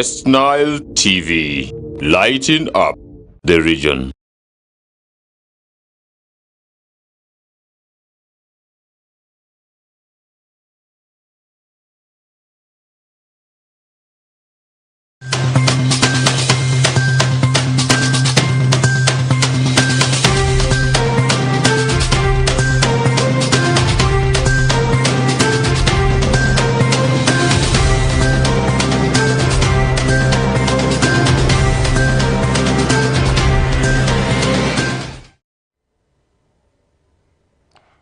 West Nile TV, lighting up the region.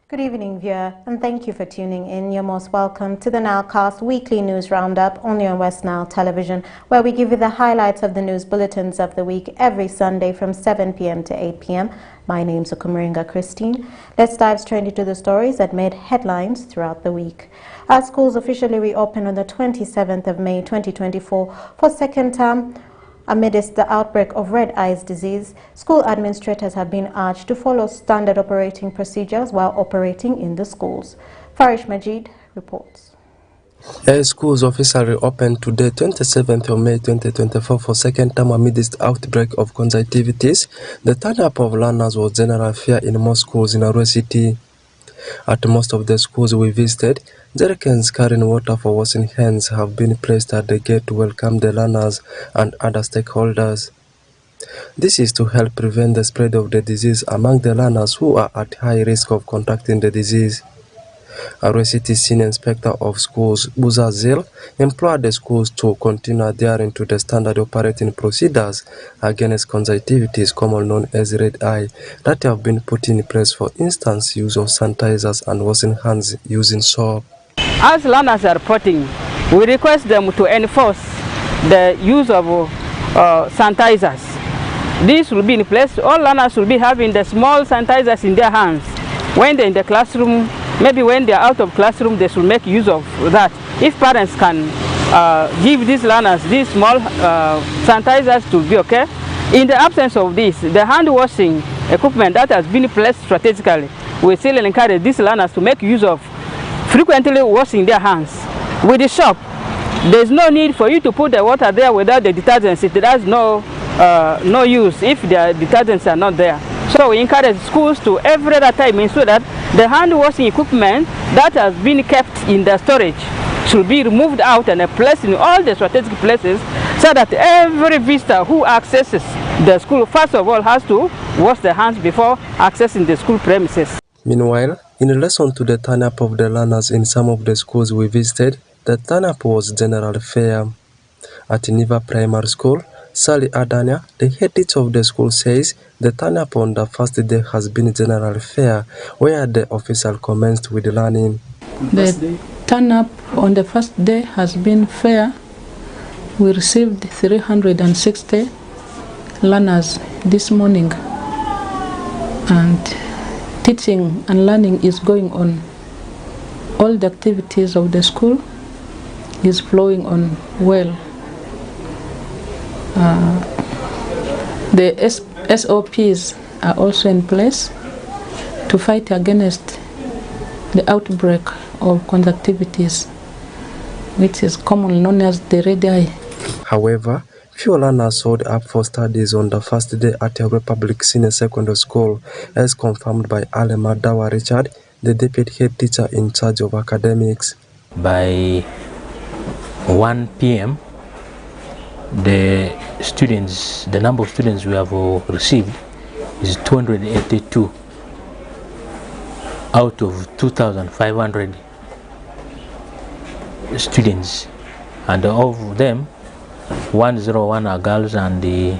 Good evening, viewer, and thank you for tuning in. You're most welcome to the NILEcast weekly news roundup only on West Nile Television, where we give you the highlights of the news bulletins of the week every Sunday from 7 p.m. to 8 p.m. My name's Okumaringa Christine. Let's dive straight into the stories that made headlines throughout the week. Our schools officially reopened on the 27th of May 2024 for second term. Amidst the outbreak of red eyes disease, school administrators have been urged to follow standard operating procedures while operating in the schools. Farish Majid reports. Schools officially opened today, 27th of May 2024 for second term amidst outbreak of conjunctivitis. The turn-up of learners was general fear in most schools in Arua City. At most of the schools we visited, jerrycans carrying water for washing hands have been placed at the gate to welcome the learners and other stakeholders. This is to help prevent the spread of the disease among the learners who are at high risk of contracting the disease. Arua City Senior Inspector of Schools, Buza Zil, implored the schools to continue adhering to the standard operating procedures against conjunctivitis, commonly known as red eye, that have been put in place, for instance, use of sanitizers and washing hands using soap. As learners are reporting, we request them to enforce the use of sanitizers. This will be in place. All learners will be having the small sanitizers in their hands. When they're in the classroom, maybe when they're out of classroom, they should make use of that. If parents can give these learners these small sanitizers, to be okay. In the absence of this, the hand washing equipment that has been placed strategically, we still encourage these learners to make use of frequently washing their hands. With the soap, there's no need for you to put the water there without the detergents. It has no use if the detergents are not there. So we encourage schools to every other time ensure that the hand washing equipment that has been kept in the storage should be removed out and placed in all the strategic places, so that every visitor who accesses the school, first of all, has to wash their hands before accessing the school premises. Meanwhile, in relation to the turn-up of the learners in some of the schools we visited, the turn-up was general fair. At Niva Primary School, Sally Adania, the head teacher of the school, says the turn-up on the first day has been general fair, where the official commenced with learning. The turn-up on the first day has been fair. We received 360 learners this morning, and teaching and learning is going on. All the activities of the school is flowing on well. The SOPs are also in place to fight against the outbreak of conjunctivitis, which is commonly known as the red eye. However, few learners showed up for studies on the first day at a Republic Senior Secondary School, as confirmed by Ale Madawa Richard, the deputy head teacher in charge of academics. By 1 p.m., the number of students we have received is 282 out of 2,500 students, and of them 101 are girls and the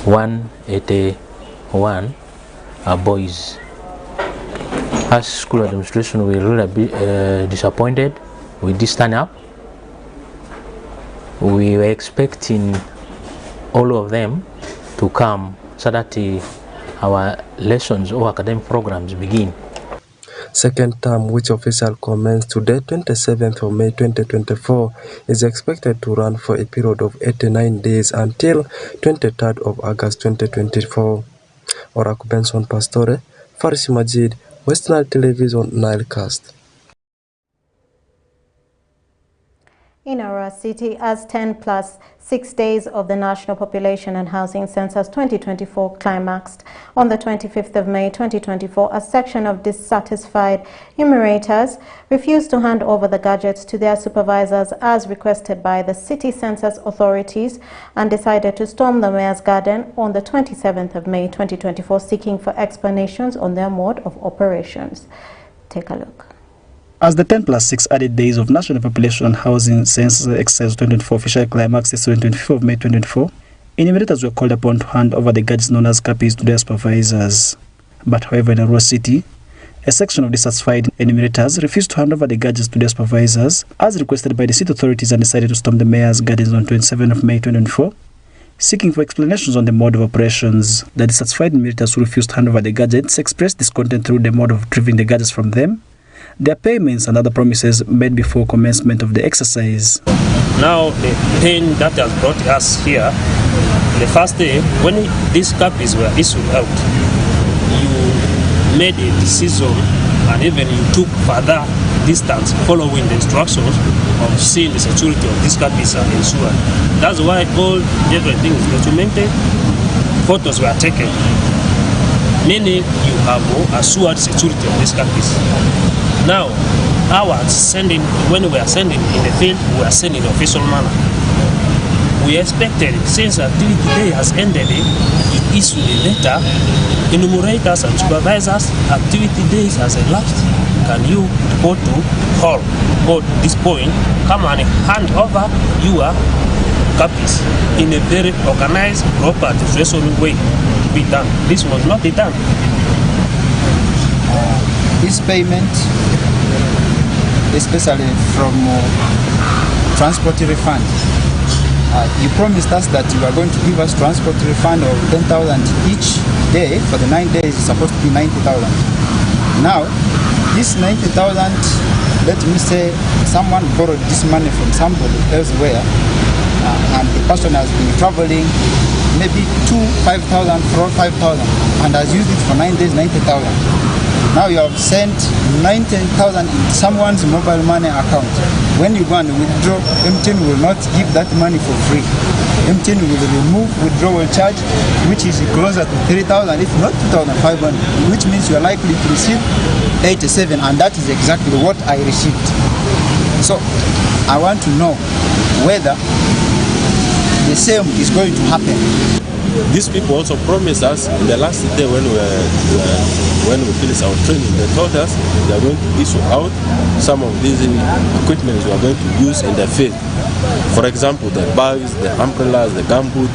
181 are boys. As school administration, we really be disappointed with this turn-up. We were expecting all of them to come so that our lessons or academic programs begin. Second term, which official commenced today, 27th of May 2024, is expected to run for a period of 89 days until 23rd of August 2024. Oraku Benson Pastore, Faris Majid, West Nile Television, NILEcast. In Arua City, as 10 plus 6 days of the National Population and Housing Census 2024 climaxed on the 25th of May 2024, a section of dissatisfied enumerators refused to hand over the gadgets to their supervisors as requested by the city census authorities and decided to storm the Mayor's Garden on the 27th of May 2024, seeking for explanations on their mode of operations. Take a look. As the 10 plus 6 added days of National Population and Housing Census Exercise 2024 official climax is on 24th of May 2024, enumerators were called upon to hand over the gadgets known as copies to their supervisors. But however, in Arua City, a section of dissatisfied enumerators refused to hand over the gadgets to their supervisors as requested by the city authorities and decided to storm the Mayor's Gardens on 27th of May 2024, seeking for explanations on the mode of operations. The dissatisfied enumerators who refused to hand over the gadgets expressed discontent through the mode of retrieving the gadgets from them, their payments and other promises made before commencement of the exercise. Now the thing that has brought us here, the first day when these copies were issued out, you made a decision and even you took further distance following the instructions of seeing the security of these copies are ensured. That's why all everything is documented, photos were taken, meaning you have assured security of these copies. Now, when we are sending in the field, we are sending in official manner. We expected, since activity day has ended, it issued a letter, enumerators and supervisors, activity days has elapsed. Can you go to hall or this point, come and hand over your copies in a very organized, proper, reasonable way to be done. This was not done. This payment, especially from transport refund, you promised us that you are going to give us transport refund of 10,000 each day. For the 9 days, it's supposed to be 90,000. Now, this 90,000, let me say someone borrowed this money from somebody elsewhere, and the person has been traveling maybe 5,000, 4,000, 5,000, and has used it for 9 days, 90,000. Now you have sent 90,000 in someone's mobile money account. When you go and withdraw, MTN will not give that money for free. MTN will remove withdrawal charge, which is closer to 3,000, if not 2,500, which means you are likely to receive 87, and that is exactly what I received. So I want to know whether the same is going to happen. These people also promised us in the last day when we finished our training, they told us they are going to issue out some of these equipment we are going to use in the field. For example, the bags, the umbrellas, the gumboot.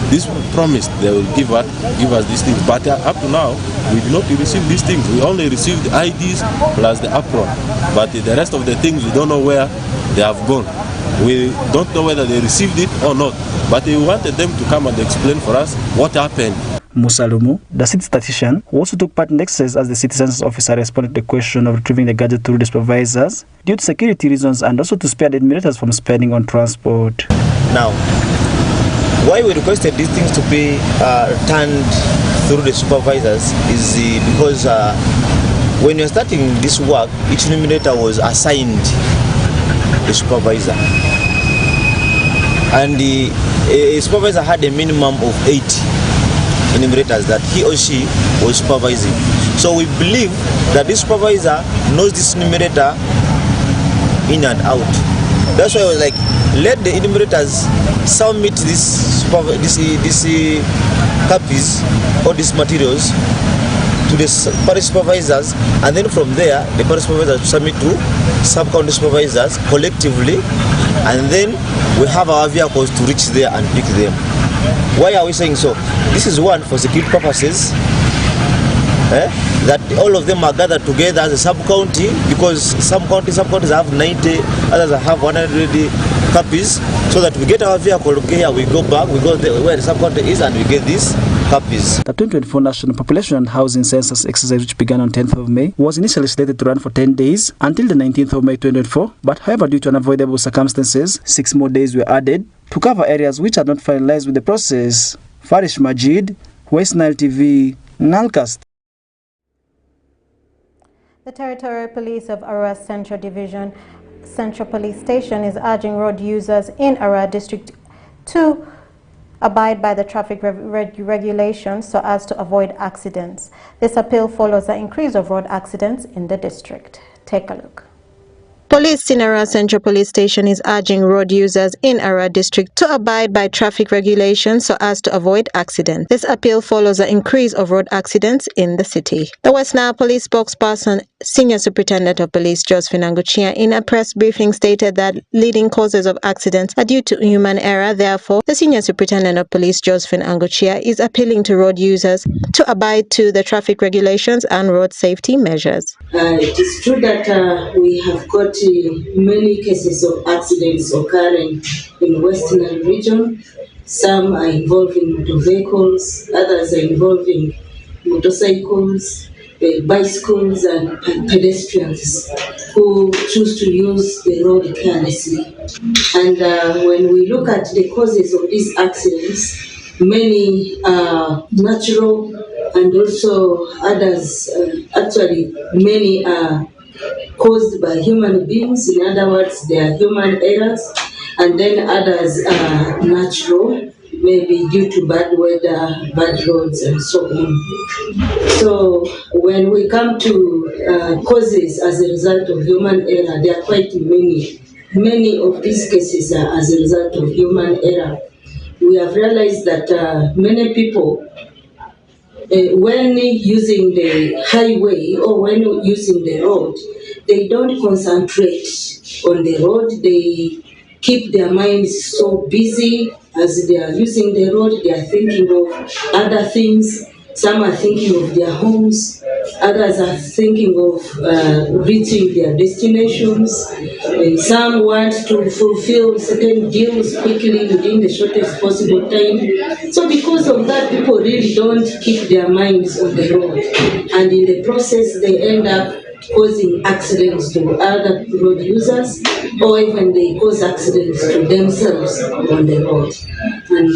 This promised they will give us these things, but up to now we did not receive these things. We only received the IDs plus the apron, but the rest of the things we don't know where they have gone. We don't know whether they received it or not, but we wanted them to come and explain for us what happened. Musa Lumu, the city statistician, who also took part in the exercise as the city census officer, responded to the question of retrieving the gadget through the supervisors due to security reasons and also to spare the enumerators from spending on transport. Now, why we requested these things to be returned through the supervisors is because when you're starting this work, each enumerator was assigned a supervisor, and a supervisor had a minimum of 80 enumerators that he or she was supervising. So we believe that this supervisor knows this enumerator in and out. That's why I was like, let the enumerators submit these copies or these materials to the parish supervisors, and then from there the parish supervisors submit to sub-county supervisors collectively, and then we have our vehicles to reach there and pick them. Why are we saying so? This is one, for security purposes, that all of them are gathered together as a sub-county, because some counties have 90, others have 100 copies, so that we get our vehicle, okay, here we go back, we go there where the sub-county is, and we get these copies. The 2024 National Population and Housing Census exercise, which began on 10th of May, was initially slated to run for 10 days until the 19th of May 2024, but however, due to unavoidable circumstances, 6 more days were added to cover areas which are not finalized with the process. Farish Majid, West Nile TV, Nalcast. The Territorial Police of Arua Central Division Central Police Station is urging road users in Ara district to abide by the traffic regulations so as to avoid accidents. This appeal follows the increase of road accidents in the district. Take a look. Police in Ara Central Police Station is urging road users in Ara district to abide by traffic regulations so as to avoid accidents. This appeal follows the increase of road accidents in the city. The West Nile Police spokesperson, Senior Superintendent of Police Josephine Anguchia, in a press briefing stated that leading causes of accidents are due to human error. Therefore, the Senior Superintendent of Police Josephine Anguchia is appealing to road users to abide to the traffic regulations and road safety measures. It is true that we have got many cases of accidents occurring in Western region. Some are involving motor vehicles, others are involving motorcycles, bicycles and pedestrians who choose to use the road carelessly. And when we look at the causes of these accidents, many are natural and also others, actually many are caused by human beings. In other words, they are human errors, and then others are natural, maybe due to bad weather, bad roads, and so on. So when we come to causes as a result of human error, there are quite many. Many of these cases are as a result of human error. We have realized that many people, when using the highway or when using the road, they don't concentrate on the road. They keep their minds so busy as they are using the road. They are thinking of other things. Some are thinking of their homes. Others are thinking of reaching their destinations. Some want to fulfill certain deals quickly within the shortest possible time. So because of that, people really don't keep their minds on the road. And in the process, they end up causing accidents to other road users, or even they cause accidents to themselves on the road. And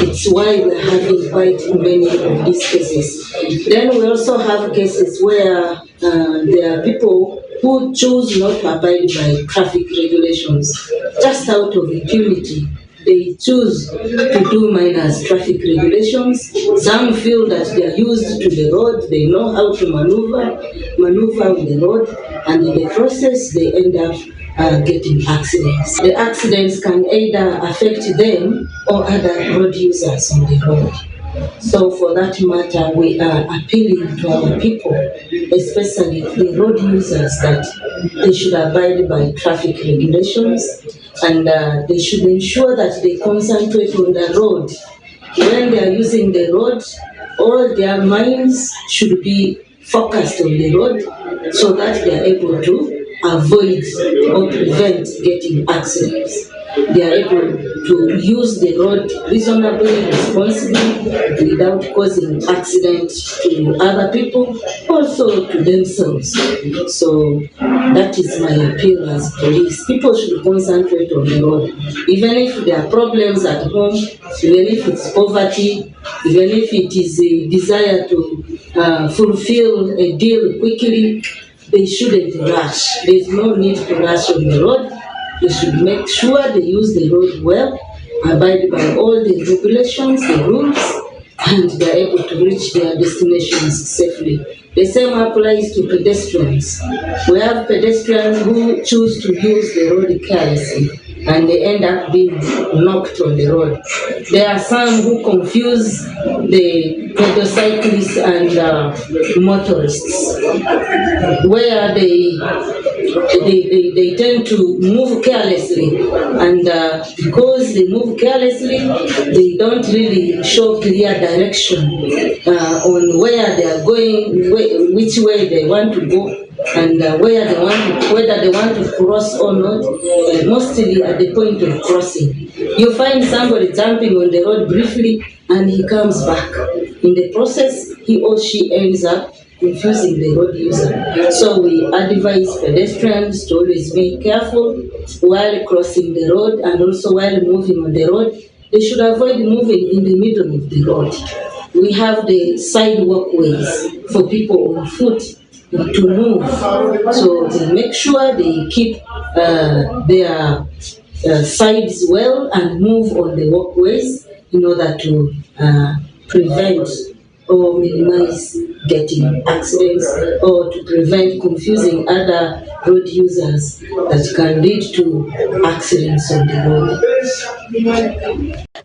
it's why we're having quite many of these cases. Then we also have cases where there are people who choose not to abide by traffic regulations just out of impunity. They choose to do minor traffic regulations. Some feel that they are used to the road, they know how to maneuver on the road, and in the process they end up getting accidents. The accidents can either affect them or other road users on the road. So for that matter, we are appealing to our people, especially the road users, that they should abide by traffic regulations, and they should ensure that they concentrate on the road. When they are using the road, all their minds should be focused on the road so that they are able to avoid or prevent getting accidents. They are able to use the road reasonably, responsibly, without causing accident to other people, also to themselves. So that is my appeal as police. People should concentrate on the road. Even if there are problems at home, even if it's poverty, even if it is a desire to fulfill a deal quickly, they shouldn't rush. There's no need to rush on the road. They should make sure they use the road well, abide by all the regulations, the rules, and they're able to reach their destinations safely. The same applies to pedestrians. We have pedestrians who choose to use the road carelessly, and they end up being knocked on the road. There are some who confuse the motorcyclists and motorists, where they tend to move carelessly, and because they move carelessly, they don't really show clear direction on where they are going, which way they want to go, and whether they want to cross or not, mostly at the point of crossing. You find somebody jumping on the road briefly and he comes back. In the process, he or she ends up confusing the road user. So we advise pedestrians to always be careful while crossing the road, and also while moving on the road. They should avoid moving in the middle of the road. We have the side walkways for people on foot. to move. So they make sure they keep their sides well and move on the walkways in order to prevent or minimize getting accidents or to prevent confusing other road users that can lead to accidents on the road.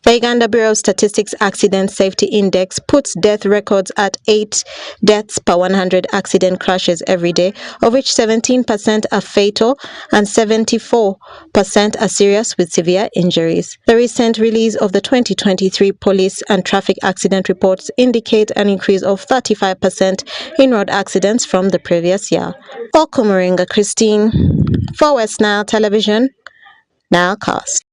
The Uganda Bureau of Statistics Accident Safety Index puts death records at 8 deaths per 100 accident crashes every day, of which 17% are fatal and 74% are serious with severe injuries. The recent release of the 2023 police and traffic accident reports indicate an increase of 35% in road accidents from the previous year. Okumaringa Christine for West Nile Television, Nilecast.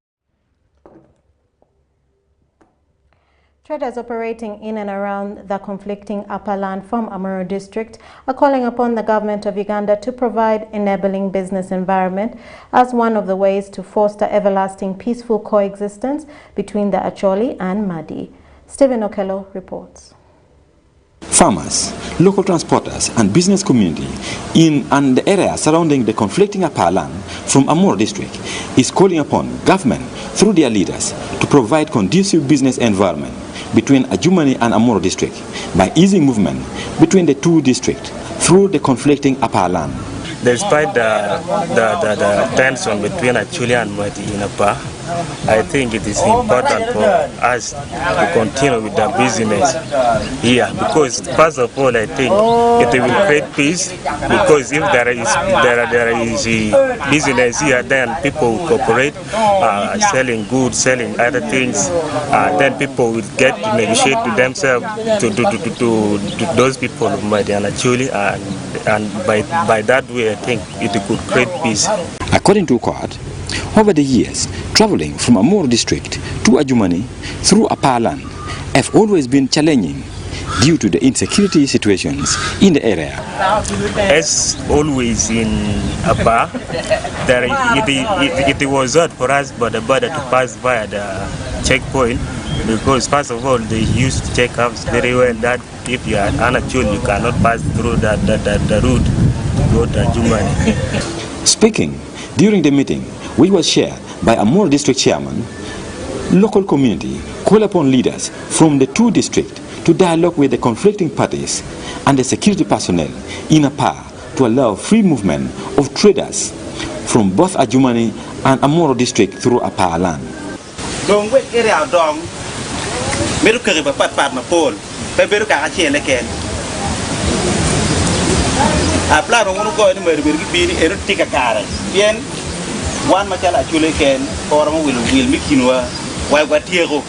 Traders operating in and around the conflicting upper land from Amuru district are calling upon the government of Uganda to provide enabling business environment as one of the ways to foster everlasting peaceful coexistence between the Acholi and Madi. Stephen Okello reports. Farmers, local transporters and business community in and the area surrounding the conflicting upper land from Amuru district is calling upon government through their leaders to provide conducive business environment between Adjumani and Amuru district by easing movement between the two districts through the conflicting upper land. Despite the tension between Acholi and Madi in Upper, I think it is important for us to continue with the business here because first of all I think it will create peace because if there is business here then people will cooperate selling goods, selling other things, then people will get to negotiate with themselves to those people of Madi and Acholi and by that way I think it could create peace. According to court, over the years, traveling from Amuru district to Adjumani through Upper land have always been challenging due to the insecurity situations in the area. As always in Upper, it was hard for us by the border to pass via the checkpoint because first of all they used to check us very well that if you are unactual you cannot pass through the route to go to Adjumani. Speaking during the meeting, which was shared by Amuru district chairman, local community call upon leaders from the two districts to dialogue with the conflicting parties and the security personnel in Upper to allow free movement of traders from both Adjumani and Amuru district through Upper land. Dong wet area dong meru kere ba pat ma pol pe beru ka achie leken a plan ngunu ko ni meru gi bi ni eru tika kare bien wan ma chala chule ken or mo wil mikinwa wa gwa tiego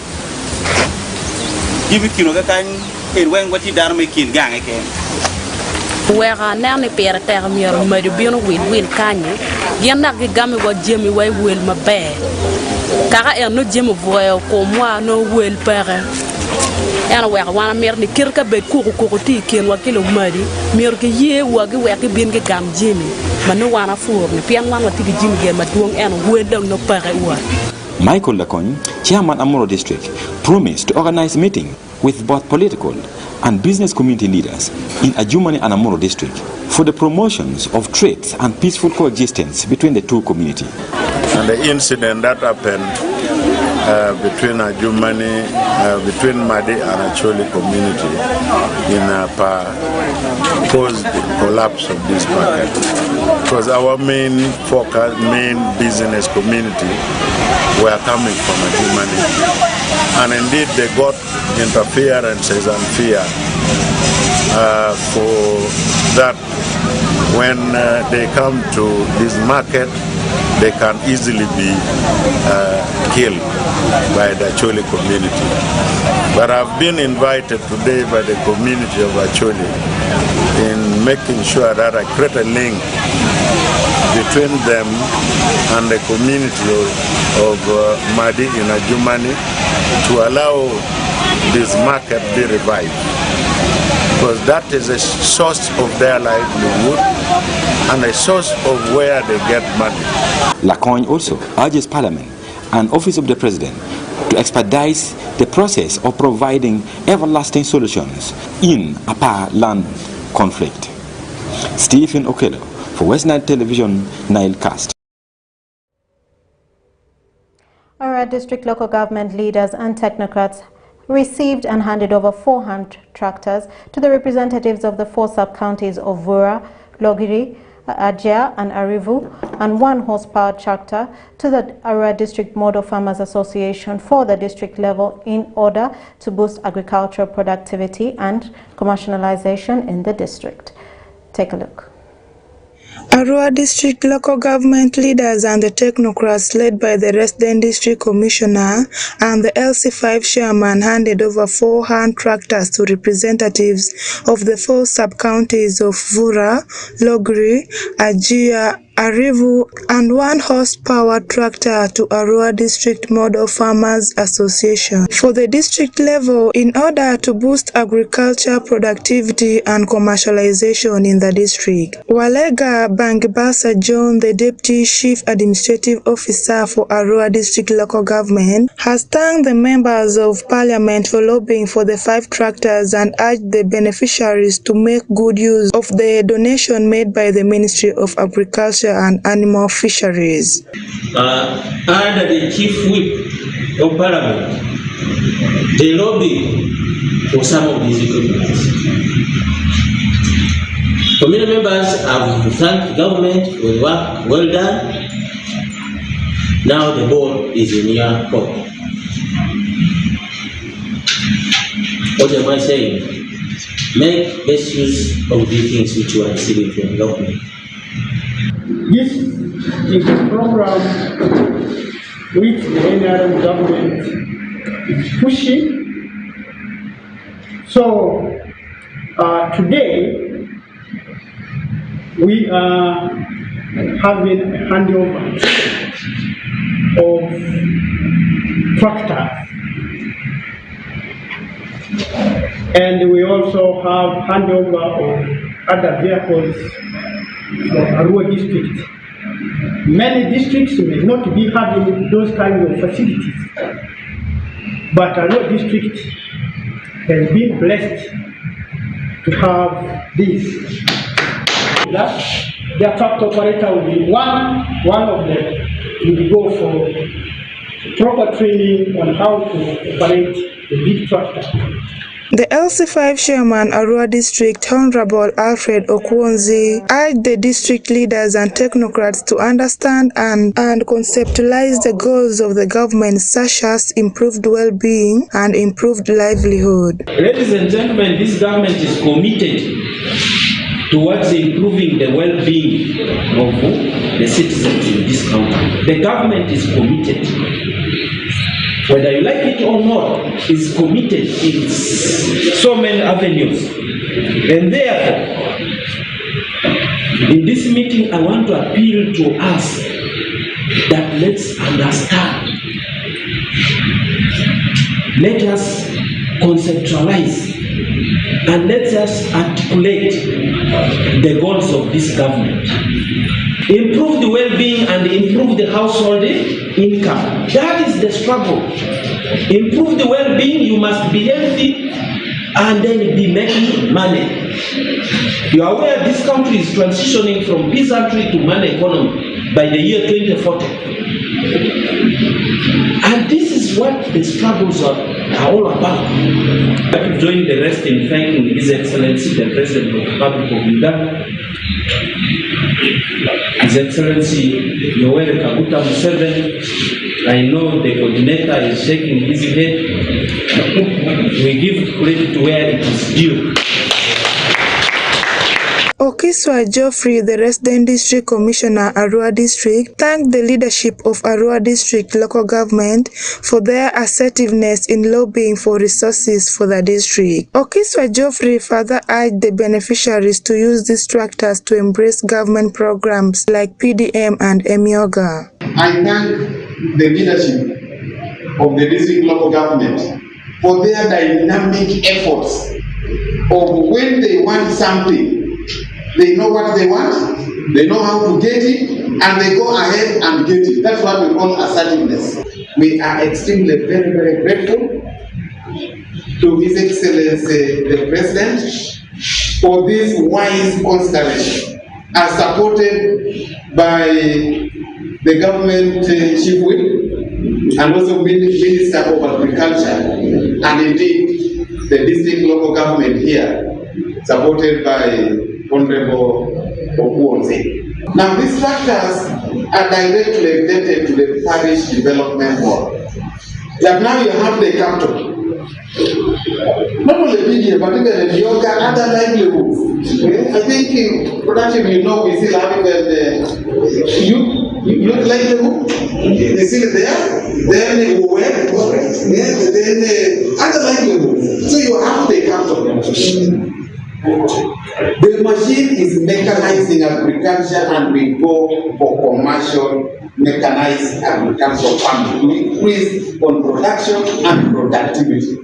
gibi kino ka kan wen gwati dar me kin gang ken wera nerne pere ter mier meru bino wil kanye yenda gi game wa jemi wa wil mabe kara no jemi voyo ko moi no wil pere ana wera wana mer ni kirka be ko ti ken wa kilo mari mer ke ye wa gi wa ke bin ge gam jemi mano wana fur ni pian wan wa ti jimi ge matuong en wedang no pare wa. Michael Lakon, chairman Amuru district, promised to organize meeting with both political and business community leaders in Adjumani and Amuru district for the promotions of trade and peaceful coexistence between the two communities. And the incident that happened between Adjumani, between Madi and Acholi community in caused the collapse of this market. Because our main focus, main business community were coming from Adjumani. And indeed they got interferences and fear for that when they come to this market they can easily be killed by the Acholi community. But I've been invited today by the community of Acholi in making sure that I create a link between them and the community of Madi in Adjumani to allow this market be revived. Because that is a source of their livelihood and a source of where they get money. Lacogne also urges Parliament and Office of the President to expedite the process of providing everlasting solutions in Upper land conflict. Stephen Okello for West Nile Television, Nile Cast. Arua district local government leaders and technocrats received and handed over 4 hand tractors to the representatives of the 4 sub-counties of Vura, Logiri, Ajia and Arivu, and 1 horsepower tractor to the Arua District Model Farmers Association for the district level in order to boost agricultural productivity and commercialization in the district. Take a look. Arua District local government leaders and the technocrats led by the resident district commissioner and the LC5 chairman handed over 4 hand tractors to representatives of the 4 sub-counties of Vura, Logri, Ajia, Arivu, and 1 horsepower tractor to Arua District Model Farmers Association for the district level in order to boost agriculture productivity and commercialization in the district. Walega Bangibasa John, the Deputy Chief Administrative Officer for Arua District Local Government, has thanked the members of Parliament for lobbying for the 5 tractors and urged the beneficiaries to make good use of the donation made by the Ministry of Agriculture and Animal Fisheries. Under the Chief Whip of Parliament, they lobby for some of these equipment. Committee members have to thank the government for the work well done. Now the ball is in your court. What am I saying? Make best use of the things which you are receiving from the government. This is a program which the NILE government is pushing. So today we are having a handover of tractors, and we also have handover of other vehicles for Arua district. Many districts may not be having those kinds of facilities, but Arua district has been blessed to have this. The tractor operator will be one of them will go for proper training on how to operate the big tractor. The LC5 chairman, Arua District, Honorable Alfred Okwonzi, urged the district leaders and technocrats to understand and conceptualize the goals of the government, such as improved well-being and improved livelihood. Ladies and gentlemen, this government is committed towards improving the well-being of the citizens in this country. The government is committed. Whether you like it or not, is committed in so many avenues. And therefore, in this meeting, I want to appeal to us that let's understand. Let us conceptualize and let us articulate the goals of this government. Improve the well-being and improve the household income. That is the struggle. Improve the well-being, you must be healthy and then be making money. You are aware this country is transitioning from peasantry to money economy by the year 2040. And this is what the struggles are all about. I want to join the rest in thanking His Excellency, the President of the Republic of Uganda, His Excellency Yoweri Kaguta Museveni. I know the coordinator is shaking his head. We give credit to where it is due. Okiswa Geoffrey, the resident district commissioner, Arua District, thanked the leadership of Arua District local government for their assertiveness in lobbying for resources for the district. Okiswa Geoffrey further urged the beneficiaries to use these tractors to embrace government programs like PDM and Emyoga. I thank the leadership of the district local government for their dynamic efforts of when they want something. They know what they want, they know how to get it, and they go ahead and get it. That's what we call assertiveness. We are extremely very, very grateful to His Excellency the President for this wise consideration are supported by the government chief whip and also Minister of Agriculture, and indeed the district local government here, supported by Honorable Okuonze. Now these factors are directly related to the parish development board. Like now you have the capital. Not only PDA, but even the yoga, other livelihoods. I think in production, we still have youth livelihood. They still there. Then work, then other livelihoods. So you have the capital. The machine is mechanizing agriculture, and we go for commercial mechanized agricultural farming to increase on production and productivity.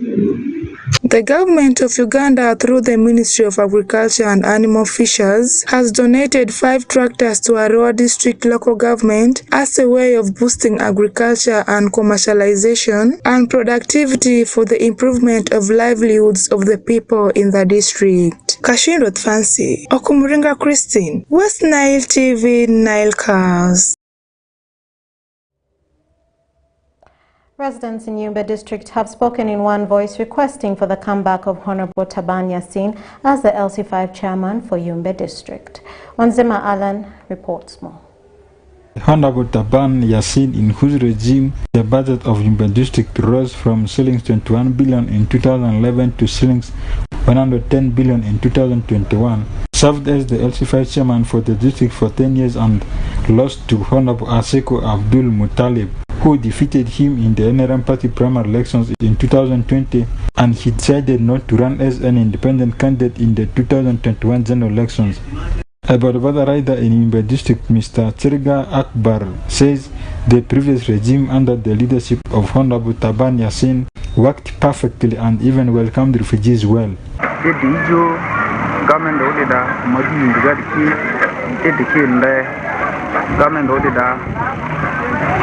The government of Uganda, through the Ministry of Agriculture and Animal Fisheries, has donated 5 tractors to Arua District local government as a way of boosting agriculture and commercialization and productivity for the improvement of livelihoods of the people in the district. Kashindot Fancy, Okumuringa Christine, West Nile TV, Nile Cars. Residents in Yumbe district have spoken in one voice requesting for the comeback of Honorable Taban Yassin as the LC5 chairman for Yumbe district. Onzema Alan reports more. Honorable Taban Yassin, in whose regime the budget of Yumbe district rose from shillings 21 billion in 2011 to shillings 110 billion in 2021, served as the LC5 chairman for the district for 10 years and lost to Honorable Aseko Abdul Muttalib, who defeated him in the NRM party primary elections in 2020, and he decided not to run as an independent candidate in the 2021 general elections. About the rider in Yumbe district, Mr. Chirga Akbar says the previous regime under the leadership of Honorable Taban Yassin worked perfectly and even welcomed refugees well.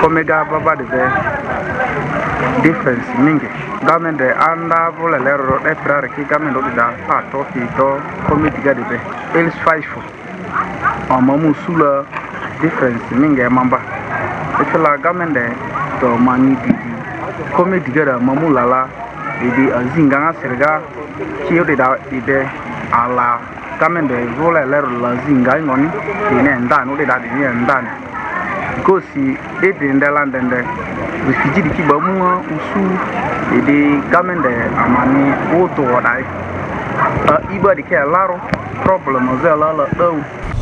Komega baba de difference mingi government de anda vola lero e prare ki government do da pa to fi to committee ga de be els faifo o mamu sula difference mingi mamba e la government de to mani di committee ga da mamu lala di azinga serga ki de da ide ala government de vola lero la zinga ngoni ni ndano de da ni ndano Gosi in the land and the refugee Kibamu Usu, the government Amani, Oto, Iba the care Laro, problem of the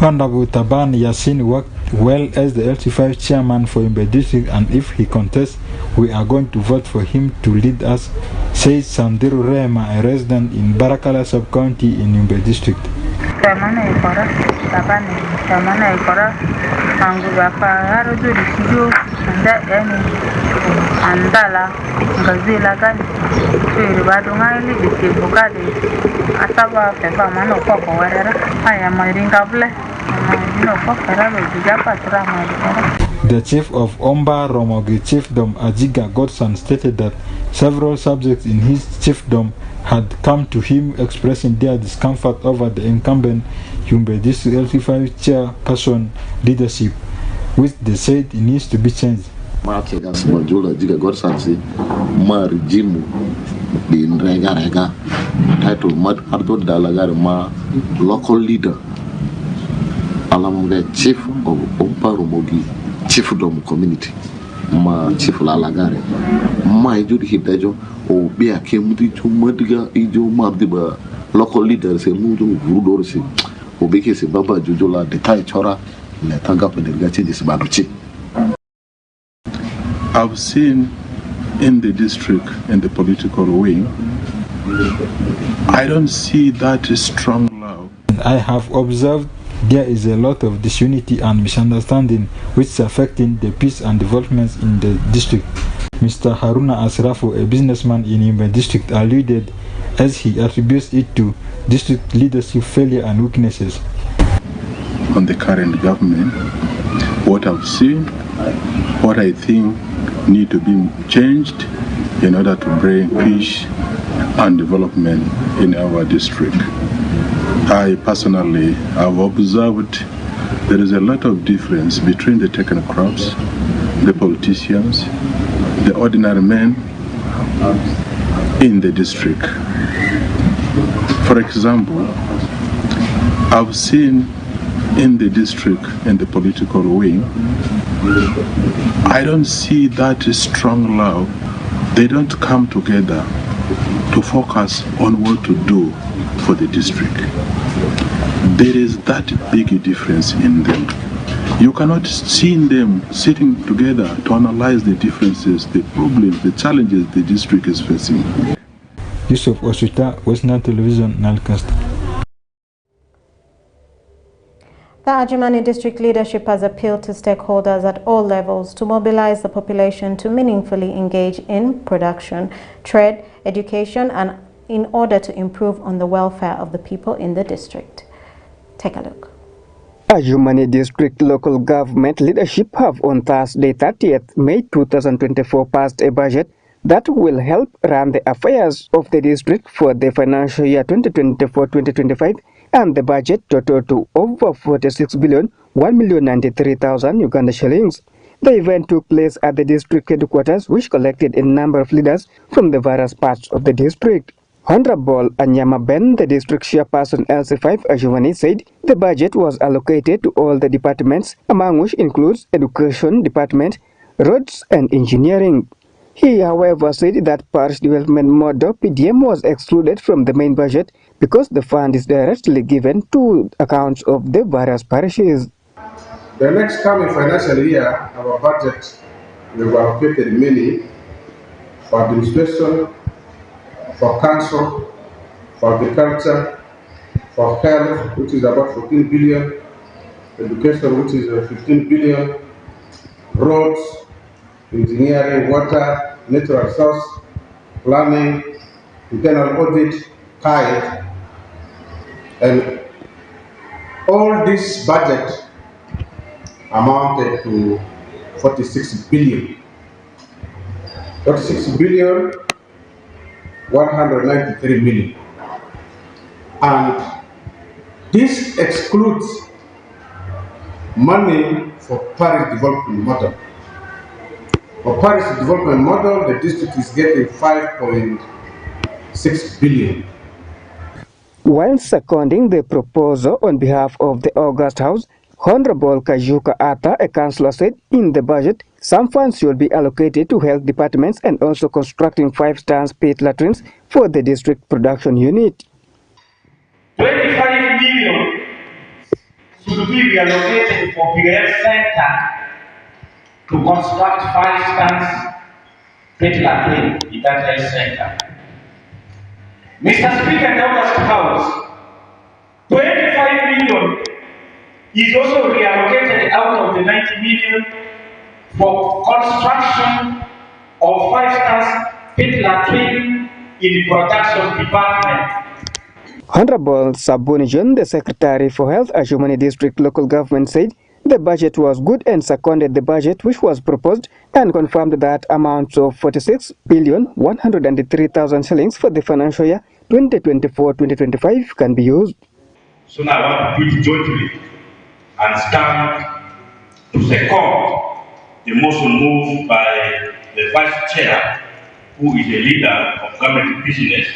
Honorable Taban Yassin worked well as the LC5 chairman for Yumbe district, and if he contests, we are going to vote for him to lead us, says Sandiru Rema, a resident in Barakala sub-county in Yumbe district. Andala ngazila gani tiri badungali dikibukali asaba pepa mano koko warera aya maringa ble no kokera bijapa trama. The chief of Omba Romogi Chiefdom Ajiga Godson stated that several subjects in his chiefdom had come to him expressing their discomfort over the incumbent Yumbe District LC5 chairperson leadership, which they said needs to be changed. Majula Jiga Godsansi, ma regime in Rega title Mad Ardo Dalagar ma local leader. Alam the chief of Ompa Romogi Chiefdom community. Ma chief Lalagare. Ma Judi Hidajo o Bia Kemuti Madiga Ijo Mabdiba local leaders a Mudu Rudorsi. Obeke se Baba Jujola the Tai Chora Letanga Pendergachi is Babuchi. I've seen in the district, in the political wing, I don't see that strong love. I have observed there is a lot of disunity and misunderstanding which is affecting the peace and developments in the district. Mr. Haruna Asrafu, a businessman in Yumbe district, alluded as he attributes it to district leadership failure and weaknesses. On the current government, what I've seen, what I think need to be changed in order to bring peace and development in our district. I personally have observed there is a lot of difference between the technocrats, the politicians, the ordinary men in the district. For example, I've seen in the district, in the political wing, I don't see that strong love. They don't come together to focus on what to do for the district. There is that big difference in them. You cannot see them sitting together to analyze the differences, the problems, the challenges the district is facing. Yusuf Osuta, West Nile Television, Nilcast. The Ajimani district leadership has appealed to stakeholders at all levels to mobilize the population to meaningfully engage in production, trade, education, and in order to improve on the welfare of the people in the district. Take a look. Ajimani district local government leadership have on Thursday 30th May 2024 passed a budget that will help run the affairs of the district for the financial year 2024-2025, and the budget totaled to over 46,193,000 Uganda shillings. The event took place at the district headquarters, which collected a number of leaders from the various parts of the district. Honorable Anyama Ben, the district chairperson LC5 Ajimani, said the budget was allocated to all the departments, among which includes Education Department, Roads and Engineering. He, however, said that Parish Development Model (PDM) was excluded from the main budget because the fund is directly given to accounts of the various parishes. The next coming financial year, our budget will be allocated money for administration, for council, for agriculture, for health, which is about 14 billion, education, which is 15 billion, roads, engineering, water, natural resource, planning, internal audit, tithe, and all this budget amounted to 46 billion. 46 billion 193 million. And this excludes money for parish development model. For parish development model, the district is getting 5.6 billion. While seconding the proposal on behalf of the August House, Honorable Kajuka Ata, a councillor, said in the budget, some funds should be allocated to health departments and also constructing 5-star pit latrines for the district production unit. 25 million should be reallocated for PF Center to construct 5-star pit latrine in that health center. Mr. Speaker, in the August House, 25 million is also reallocated out of the 90 million for construction of 5-star pit latrine in the production department. Honorable Sabuni John, the Secretary for Health, Ajimani District Local Government, said the budget was good and seconded the budget which was proposed and confirmed that amounts of 46,103,000 shillings for the financial year 2024-2025 can be used. So now I want to do it jointly and stand to second the motion moved by the Vice Chair, who is a leader of government business,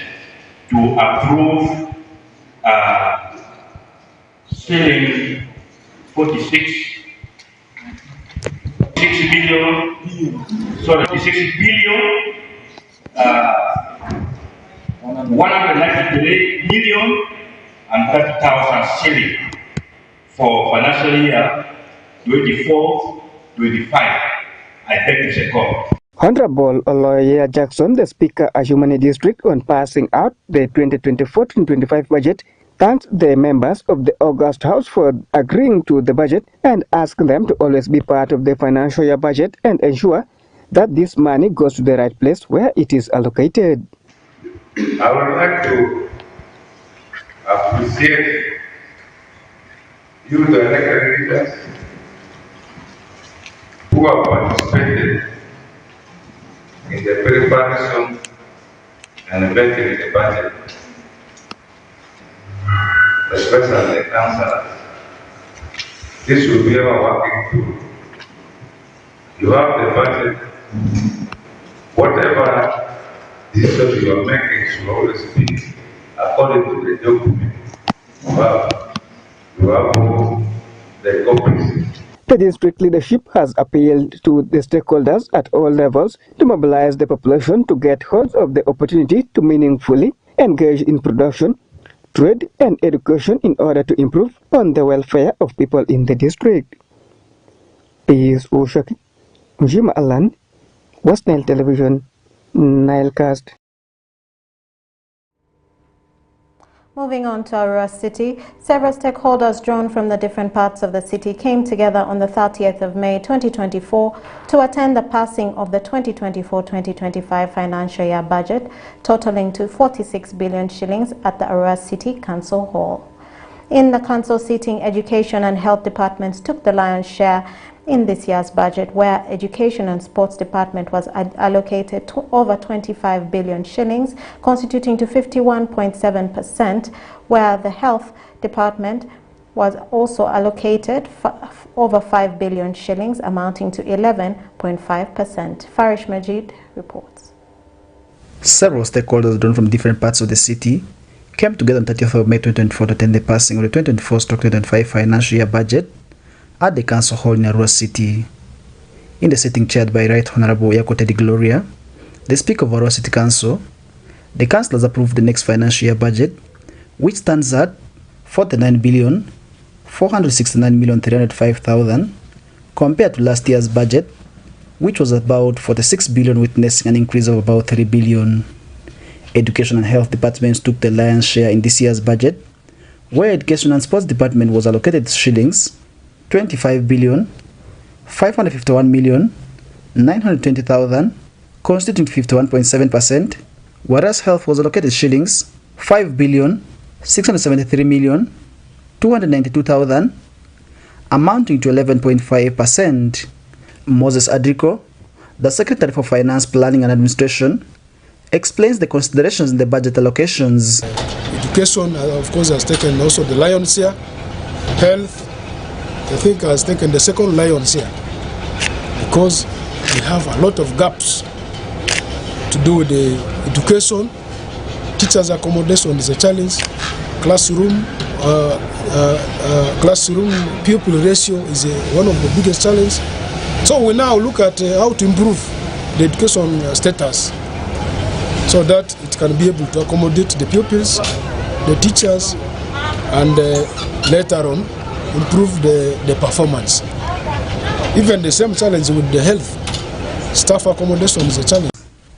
to approve selling 46 billion 193 million and 30,000 shillings for financial year 24-25. I beg to second. Honorable Oloya Jackson, the Speaker of Ajimani District, on passing out the 2024-2025 budget, thanked the members of the August House for agreeing to the budget and asked them to always be part of the financial year budget and ensure that this money goes to the right place where it is allocated. I would like to appreciate you, the elected leaders, who have participated in the preparation and vetting the budget. especially the councillors. This will be our working tool. You have the budget. Whatever decisions you are making should always be according to the document. You have the copies. The district leadership has appealed to the stakeholders at all levels to mobilize the population to get hold of the opportunity to meaningfully engage in production, trade and education in order to improve on the welfare of people in the district. Peace Oshaki, Jima Alan, West Nile Television, Nilecast. Moving on to Arua City, several stakeholders drawn from the different parts of the city came together on the 30th of May 2024 to attend the passing of the 2024-2025 financial year budget, totaling to 46 billion shillings at the Arua City Council Hall. In the council seating, education and health departments took the lion's share in this year's budget, where education and sports department was allocated to over 25 billion shillings, constituting to 51.7%, where the health department was also allocated over 5 billion shillings, amounting to 11.5%. Farish Majid reports. Several stakeholders drawn from different parts of the city came together on 30th of May 2024 to attend the passing of the 2024-2025 financial year budget at the Council Hall in Arua City. In the sitting chaired by Right Honorable Yakote Di Gloria, the Speaker of Arua City Council, the councillors approved the next financial year budget, which stands at 49,469,305,000 compared to last year's budget, which was about 46 billion, witnessing an increase of about 3 billion. Education and health departments took the lion's share in this year's budget, where education and sports department was allocated shillings 25 billion 551 million 920,000, constituting 51.7%, whereas health was allocated shillings 5 billion 673 million 292,000, amounting to 11.5%. Moses Adrico, the Secretary for Finance, Planning and Administration, explains the considerations in the budget allocations. Education, of course, has taken also the lion's share. Health, I think, has taken the second lion's share, because we have a lot of gaps to do with the education. Teachers' accommodation is a challenge. Classroom pupil ratio is one of the biggest challenges. So we now look at how to improve the education status, so that it can be able to accommodate the pupils, the teachers, and later on improve the performance. Even the same challenge with the health. Staff accommodation is a challenge.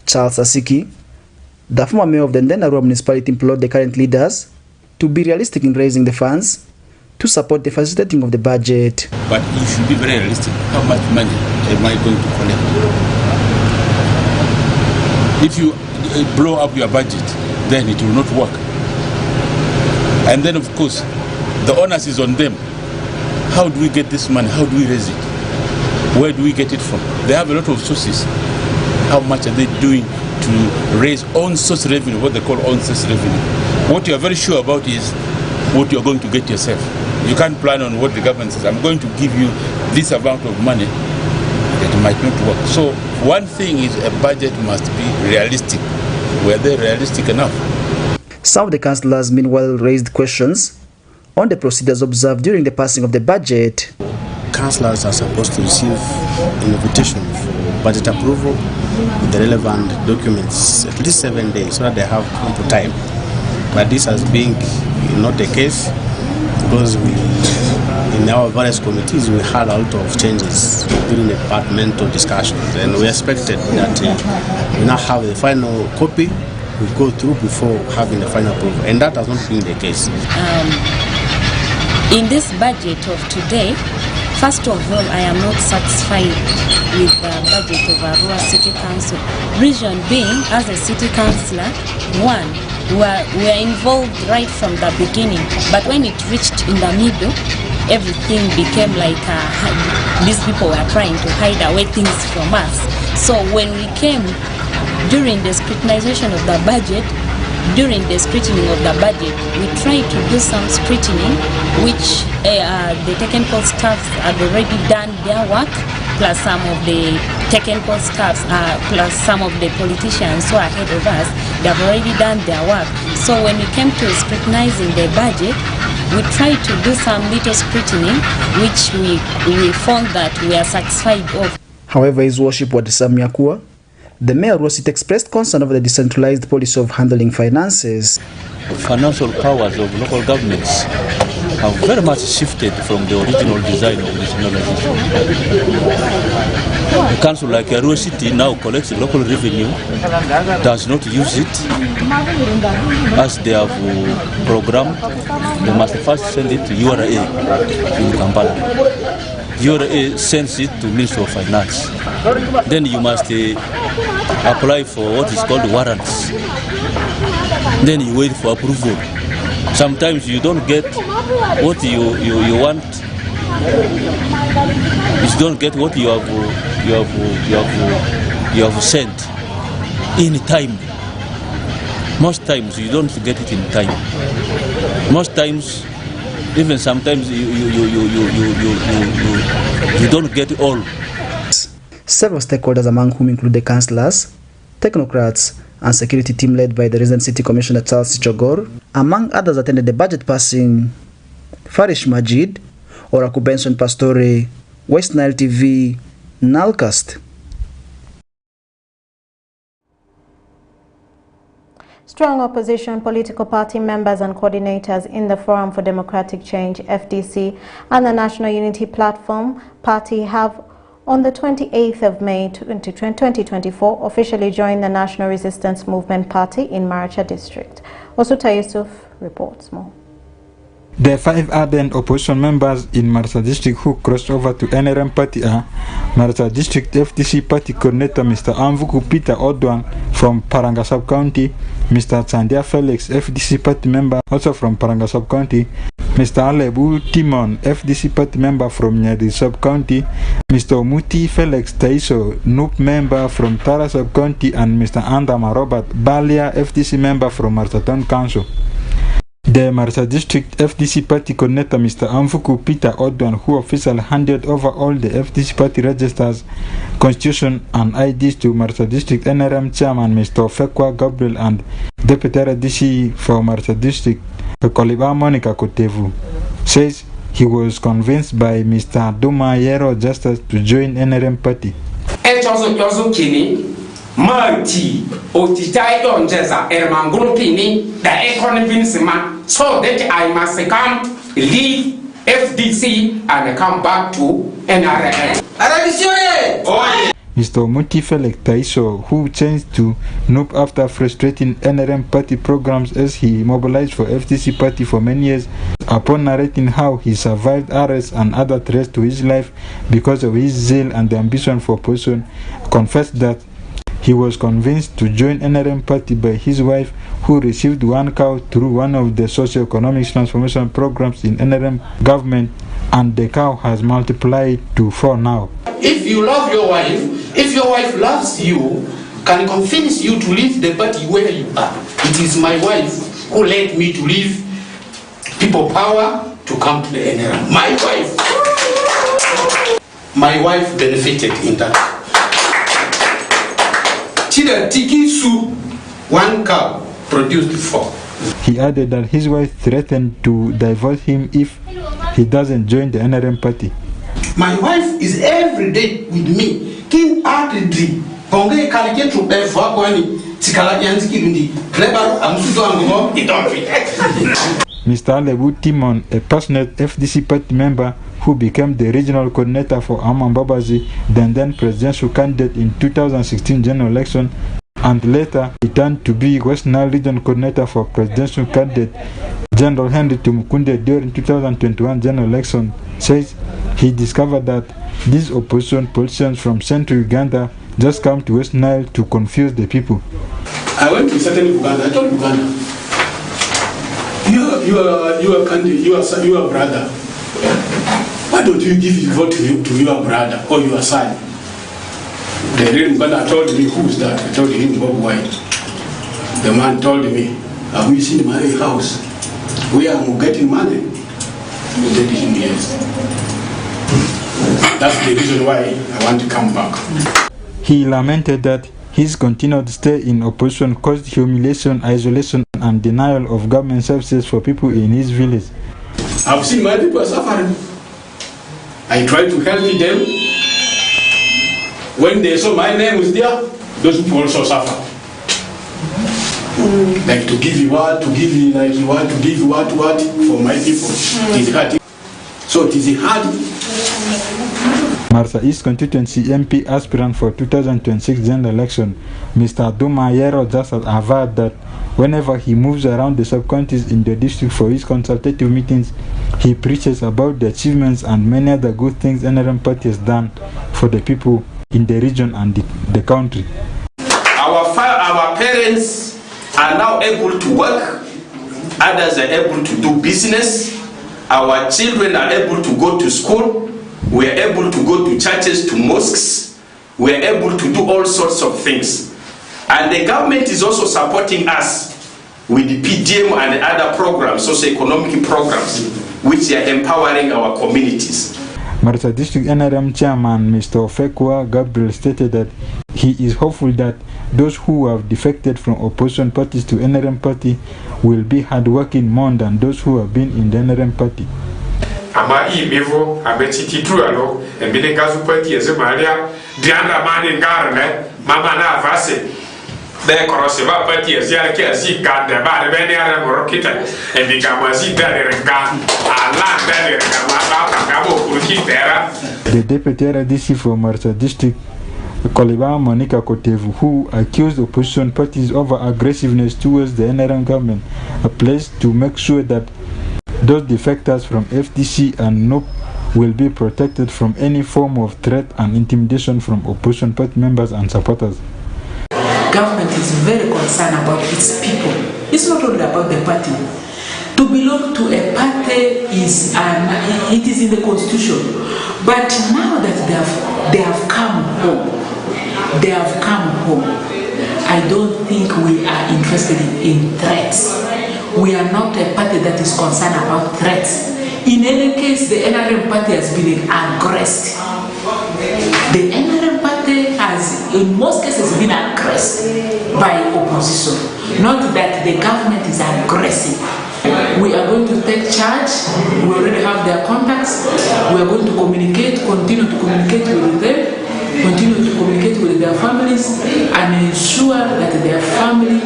Charles Asiki, the former mayor of the Arua municipality, implored the current leaders to be realistic in raising the funds to support the facilitating of the budget. But you should be very realistic. How much money am I going to collect? If you blow up your budget, then it will not work. And then, of course, the onus is on them. How do we get this money? How do we raise it? Where do we get it from? They have a lot of sources. How much are they doing to raise on-source revenue, what they call on-source revenue? What you are very sure about is what you are going to get yourself. You can't plan on what the government says. I'm going to give you this amount of money. It might not work. So one thing is a budget must be realistic. Were they realistic enough? Some of the councillors meanwhile raised questions on the procedures observed during the passing of the budget. Councillors are supposed to receive an invitation for budget approval with the relevant documents at least 7 days, so that they have ample time. But this has been not the case, because in our various committees we had a lot of changes during the departmental discussions, and we expected that we now have the final copy we go through before having the final approval, and that has not been the case. In this budget of today, first of all, I am not satisfied with the budget of Arua City Council. Reason being, as a city councillor, one, we are involved right from the beginning, but when it reached in the middle, everything became like these people were trying to hide away things from us. So when we came during the scrutinization of the budget, during the scrutining of the budget, we try to do some scrutiny, which the technical staff had already done their work, plus some of the technical staffs, plus some of the politicians who are ahead of us, they have already done their work. So when we came to scrutinizing the budget, we tried to do some little scrutiny, which we found that we are satisfied of. However, His Worship Wadisa Myakua, the Mayor Rosit, expressed concern over the decentralized policy of handling finances. Financial powers of local governments have very much shifted from the original design of decentralization. A council like Arua City now collects local revenue, does not use it. As they have programmed, they must first send it to URA in Kampala. URA sends it to Ministry of Finance. Then you must apply for what is called warrants. Then you wait for approval. Sometimes you don't get what you want. You don't get what you have sent in time. Most times you don't get it in time. Most times, even sometimes you don't get all. Several stakeholders, among whom include the councillors, technocrats, and security team led by the resident city commissioner Charles Chogor, among others, attended the budget passing. Farish Majid, Oraku Benson Pastore, West Nile TV, Nalcast. Strong opposition political party members and coordinators in the Forum for Democratic Change, FDC, and the National Unity Platform Party have, on the 28th of May 2024, officially joined the National Resistance Movement Party in Maracha District. Osuta Yusuf reports more. The 5 ardent opposition members in Maracha District who crossed over to NRM Party are Maracha District FDC Party Coordinator Mr. Amvuku Peter Odwan from Paranga Sub-County, Mr. Chandia Felix, FDC Party member also from Paranga Sub-County, Mr. Alebu Timon, FDC Party member from Nyeri Sub-County, Mr. Muti Felix Taiso, NUP member from Tara Sub-County, and Mr. Andama Robert Balia, FDC member from Maracha Town Council. The Maracha District FDC Party Coordinator Mr. Amvuku Peter Odwan, who officially handed over all the FDC Party registers, constitution and IDs to Maracha District NRM Chairman Mr. Fekwa Gabriel and Deputy RDC for Maracha District Koliba Monica Kotevu, says he was convinced by Mr. Duma Yero Justice to join NRM Party. Marti Otitai Don Jeza Ermangolo Pini, the economy so that I must come, leave FDC and come back to NRM. Mr. Muti Felix Taiso, who changed to NUP after frustrating NRM party programs as he mobilized for FDC party for many years, upon narrating how he survived arrests and other threats to his life because of his zeal and ambition for opposition, confessed that he was convinced to join NRM party by his wife, who received 1 cow through one of the socio-economic transformation programs in NRM government, and the cow has multiplied to 4 now. If you love your wife, if your wife loves you, can convince you to leave the party where you are. It is my wife who led me to leave people power to come to the NRM. My wife benefited in that. Tiki soup, 1 cow produced 4. He added that his wife threatened to divorce him if he doesn't join the NRM party. My wife is every day with me. King Artidri, Bonge Kaligetru Bevakwani, Tikalagianski, Kleber, Amsuzo, Mr. Alebu Timon, a passionate FDC party member who became the regional coordinator for Amman Babazi, then presidential candidate in 2016 general election, and later he turned to be West Nile region coordinator for presidential candidate General Henry Tumukunde during 2021 general election, says he discovered that these opposition politicians from central Uganda just come to West Nile to confuse the people. I went to certain Uganda. I told Uganda, you are brother. Why don't you give your vote to your brother or your son? The real Uganda told me, who's that? I told him, Bob White. The man told me, Have you seen my house? Where I'm getting money? He said, yes. That's the reason why I want to come back. He lamented that his continued stay in opposition caused humiliation, isolation, and denial of government services for people in his village. I've seen my people suffering. I tried to help them. When they saw my name was there, those people also suffer. Like to give you what, to give you like you want, to give you what for my people. It is hard. So it is hard. Marsa East constituency MP aspirant for 2026 general election, Mr. Duma Yero just averred that whenever he moves around the sub-counties in the district for his consultative meetings, he preaches about the achievements and many other good things NRM party has done for the people in the region and the country. Our parents are now able to work, others are able to do business, our children are able to go to school, we are able to go to churches, to mosques, we are able to do all sorts of things. And the government is also supporting us with the PDM and other programs, socio-economic programs, which are empowering our communities. Marsa District NRM Chairman Mr. Ofekwa Gabriel stated that he is hopeful that those who have defected from opposition parties to NRM party will be hardworking more than those who have been in the NRM party. Ama imevo amechiti trualo embele gazu party ezemalia dianda mani ngarne mama na avase de koroseba party ezia ke asi gande ba de beni ara morokita embiga mazi dale renga ala dale renga ma ba kabo kurukitera. The deputy RDC for Marsa District, Koliba Monica Kotevu, who accused opposition parties over aggressiveness towards the NRM government, a place to make sure that those defectors from FDC and NOP will be protected from any form of threat and intimidation from opposition party members and supporters. Government is very concerned about its people. It's not only about the party. To belong to a party is it is in the constitution. But now that they have come home, I don't think we are interested in threats. We are not a party that is concerned about threats. In any case, the NRM party has been aggressed. The NRM party has, in most cases, been aggressed by opposition. Not that the government is aggressive. We are going to take charge. We already have their contacts. We are going to communicate, continue to communicate with them, continue to communicate with their families, and ensure that their family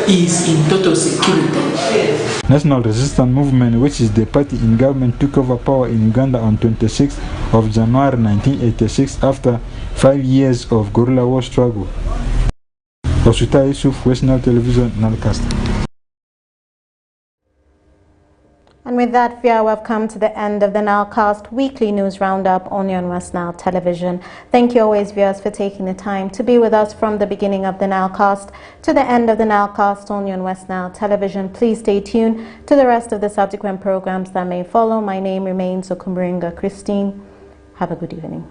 is in total security. National Resistance Movement, which is the party in government, took over power in Uganda on 26th of January 1986 after 5 years of guerrilla war struggle. Osuta Yusuf, West Nile Television, Nalcast. And with that, we have come to the end of the NILEcast weekly news roundup only on West Nile Television. Thank you always, viewers, for taking the time to be with us from the beginning of the NILEcast to the end of the NILEcast only on West Nile Television. Please stay tuned to the rest of the subsequent programs that may follow. My name remains Okumburinga Christine. Have a good evening.